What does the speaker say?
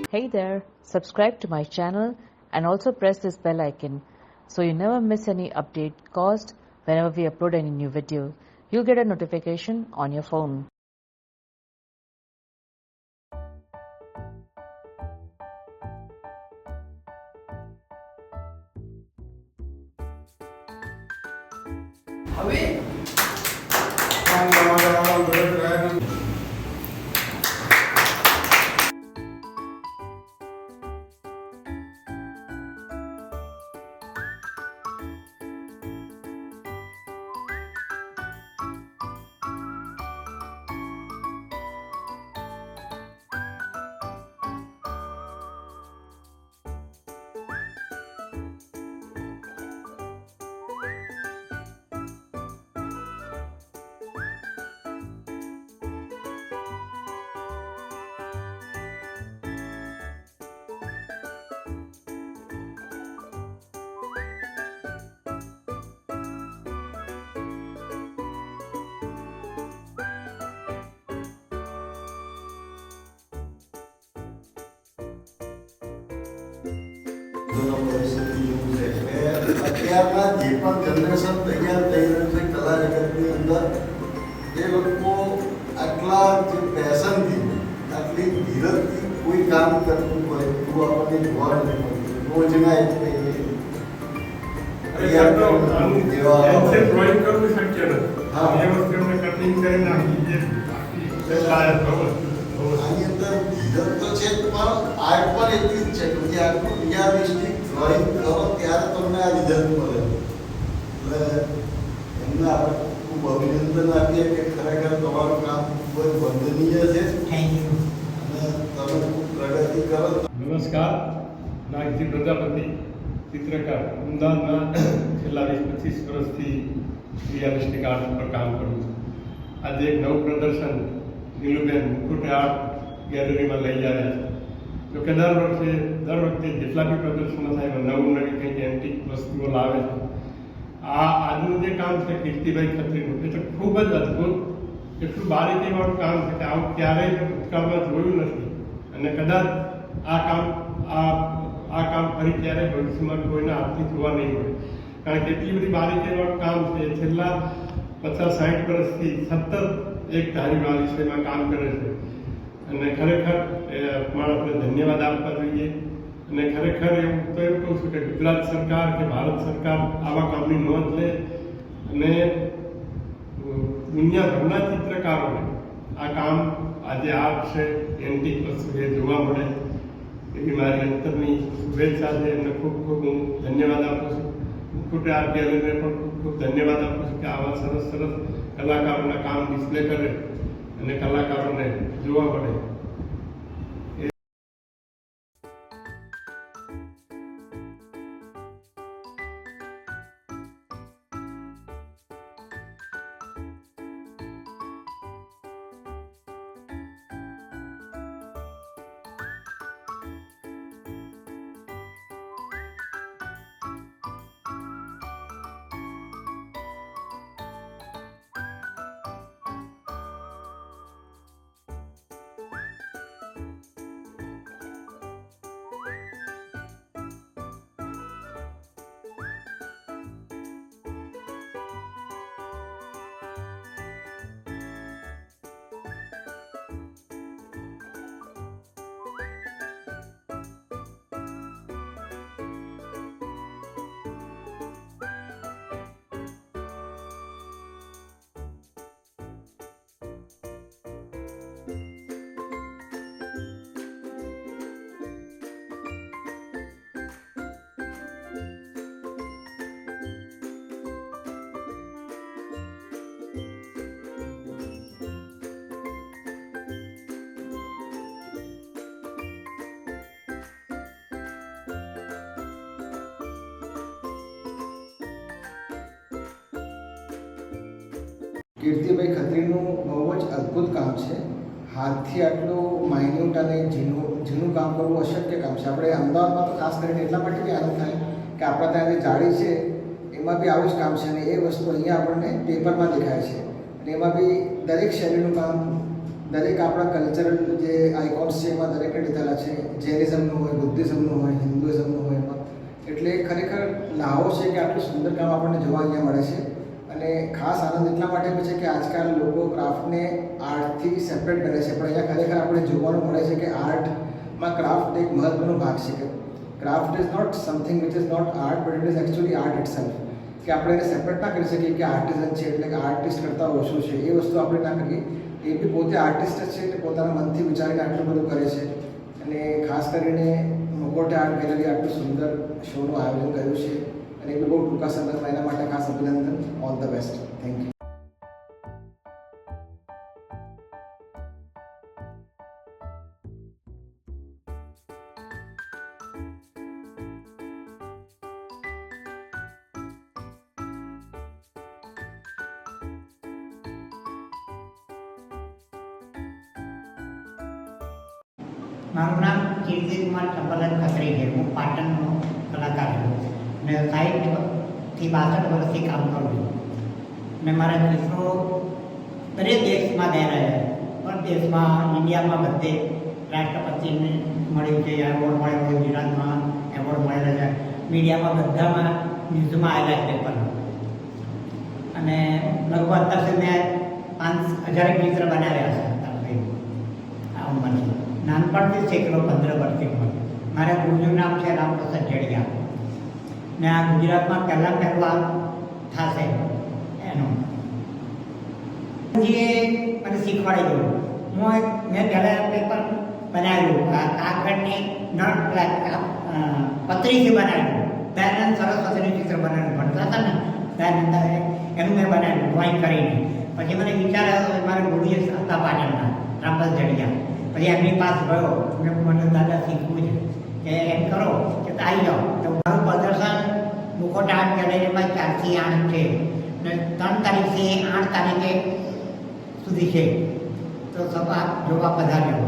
Hey there, subscribe to my channel and also press this bell icon so you never miss any update caused whenever we upload any new video. You'll get a notification on your phone. પરિસ્થિતિ એવું છે કે અત્યારના જે પણ generation તૈયાર થઈ રહ્યું છે કલા જગતની અંદર એ લોકો આટલા જે પેશનથી આટલી ધીરજથી કોઈ કામ કરતું હોય તો આપણને જોવા નથી મળતું. રોજના એક ડ્રોઈંગ કરવું શક્ય નથી. હા, એ વસ્તુ એમને કટિંગ કરી નાખી જે લાયક આની અંદર ધીરજ તો છે પણ આર્ટ પણ એટલી જ છે કે આટલું રિયાલિસ્ટિક ડ્રોઈંગ કરો ત્યારે તમને આ રિઝલ્ટ મળે. એટલે એમને આપણે ખૂબ અભિનંદન આપીએ કે ખરેખર તમારું કામ ખૂબ જ વંદનીય છે. Thank you. અને તમે ખૂબ પ્રગતિ કરો. નમસ્કાર, નાગજી પ્રજાપતિ, ચિત્રકાર. અમદાવાદમાં છેલ્લા 20-25 વર્ષથી રિયાલિસ્ટિક આર્ટ પર કામ કરું છું. આજે એક નવું પ્રદર્શન નીલુબેન મુકુટ આર્ટ ગેલેરીમાં લઈ આવ્યા છે. જો કે દર વખતે જેટલા બી પ્રદર્શનો થાય એમાં નવી કંઈક એન્ટિક વસ્તુઓ લાવે છે. આ આજનું જે કામ છે કીર્તિભાઈ ખત્રીનું, એ તો ખૂબ જ અદ્ભુત, એટલું બારીકીવાળું કામ છે કે આવું ક્યારેય ભૂતકાળમાં જોયું નથી. અને કદાચ આ કામ ફરી ક્યારેય ભવિષ્યમાં કોઈના હાથથી જોવા નહીં મળે. કારણ કે એટલી બધી બારીકીવાળું કામ છે. છેલ્લા 50-60 વર્ષથી સતત એક ધારીવાળા વિષયમાં કામ કરે છે. અને ખરેખર માણસને ધન્યવાદ આપવા જોઈએ. અને ખરેખર એવું કહું છું કે ગુજરાત સરકાર કે ભારત સરકાર આવા કામની નોંધ લે અને દુનિયાભરના ચિત્રકારોને આ કામ આજે આર્ટ છે, એન્ટિક વસ્તુ એ જોવા મળે એવી મારી અંતરની શુભેચ્છા છે. એમને ખૂબ ખૂબ હું ધન્યવાદ આપું છું. મુકુટ આર્ટ ગેલેરીને પણ ખૂબ ખૂબ ધન્યવાદ આપું છું કે આવા સરસ સરસ કલાકારોના કામ ડિસ્પ્લે કરે અને કલાકારોને જોવા મળે. કીર્તિભાઈ ખત્રીનું બહુ જ અદ્ભુત કામ છે. હાથથી આટલું માઇન્યુટ અને ઝીણું કામ કરવું અશક્ય કામ છે. આપણે અમદાવાદમાં તો ખાસ કરીને એટલા માટે બી આનંદ થાય કે આપણા ત્યાં જે જાળી છે એમાં બી આવું જ કામ છે. અને એ વસ્તુ અહીંયા આપણને પેપરમાં દેખાય છે. અને એમાં બી દરેક શૈલીનું કામ દરેક આપણા કલ્ચરલ જે આઇકોન્સ છે એમાં દરેકને લીધેલા છે. જૈનિઝમનું હોય, બુદ્ધિઝમનું હોય, હિન્દુઇઝમનું હોય એમાં. એટલે ખરેખર લાવો છે કે આટલું સુંદર કામ આપણને જોવા અહીંયા મળે છે. અને ખાસ આનંદ એટલા માટે બી છે કે આજકાલ લોકો ક્રાફ્ટને આર્ટથી સેપરેટ કરે છે, પણ અહીંયા ખરેખર આપણે જોવાનું મળે છે કે આર્ટમાં ક્રાફ્ટ એક મહત્વનો ભાગ છે. કે craft is not something which is not art, but it is actually art itself. કે આપણે એને સેપરેટ ના કરી શકીએ કે આર્ટિઝન છે એટલે કે આર્ટિસ્ટ કરતાં ઓછું છે, એ વસ્તુ આપણે ના કરીએ. એ બી પોતે આર્ટિસ્ટ જ છે એટલે પોતાના મનથી વિચારીને આટલું બધું કરે છે. અને ખાસ કરીને મુકોટે આર્ટ ગેલેરી આટલું સુંદર શોનું આયોજન કર્યું છે અને એ બી બહુ ટૂંકા સમયમાં, એના માટે ખાસ અભિનંદન. All the best. Thank you. મારું નામ કીર્તિકુમાર ચંપલન ખત્રી છે. હું પાટણનો કલાકાર છું ને 60થી 62 વર્ષથી કામ કરું છું. ને મારા મિત્રો દરેક દેશમાં ગયેલા છે, પણ દેશમાં ઇન્ડિયામાં બધે રાષ્ટ્રપતિને મળ્યું છે, એવોર્ડ મળેલો છે, ગુજરાતમાં એવોર્ડ મળેલો છે, મીડિયામાં બધામાં ન્યૂઝમાં આવેલા છે પેપર. અને લગભગ અત્યાર સુધી મેં 5000 ચિત્ર બનાવ્યા છે અત્યાર સુધી આ ઉંમરથી. નાનપણથી શીખેલો 15 વર્ષથી ઉંમર. મારા ગુરુનું નામ છે રામપ્રસાદ જડિયા ને આ ગુજરાતમાં પહેલાં થશે એનું. જે મને શીખવાડી દઉં. મેં પહેલાં પેપર બનાવ્યું કાગળની પતરીથી બનાવ્યું. દયાનંદ સરસ્વતીનું ચિત્ર બનાવ્યું. ભણતા હતા ને દયાનંદ, એનું મેં બનાવ્યું ડ્રોઈંગ કરીને. પછી મને વિચાર આવ્યો કે મારા ગુરુએ હતા પાટણના રામપ્રસાદ જડિયા. પછી એમની પાસે ગયો, મને દાદા શીખવું છે કે એમ કરો કે આવી જાઓ. તો મારું પ્રદર્શન મુકોટ આર્ટ ગેલેરીમાં 4 થી 8 છે ને 3 તારીખથી 8 તારીખે સુધી છે. તો સભા જોવા પધાર્યો.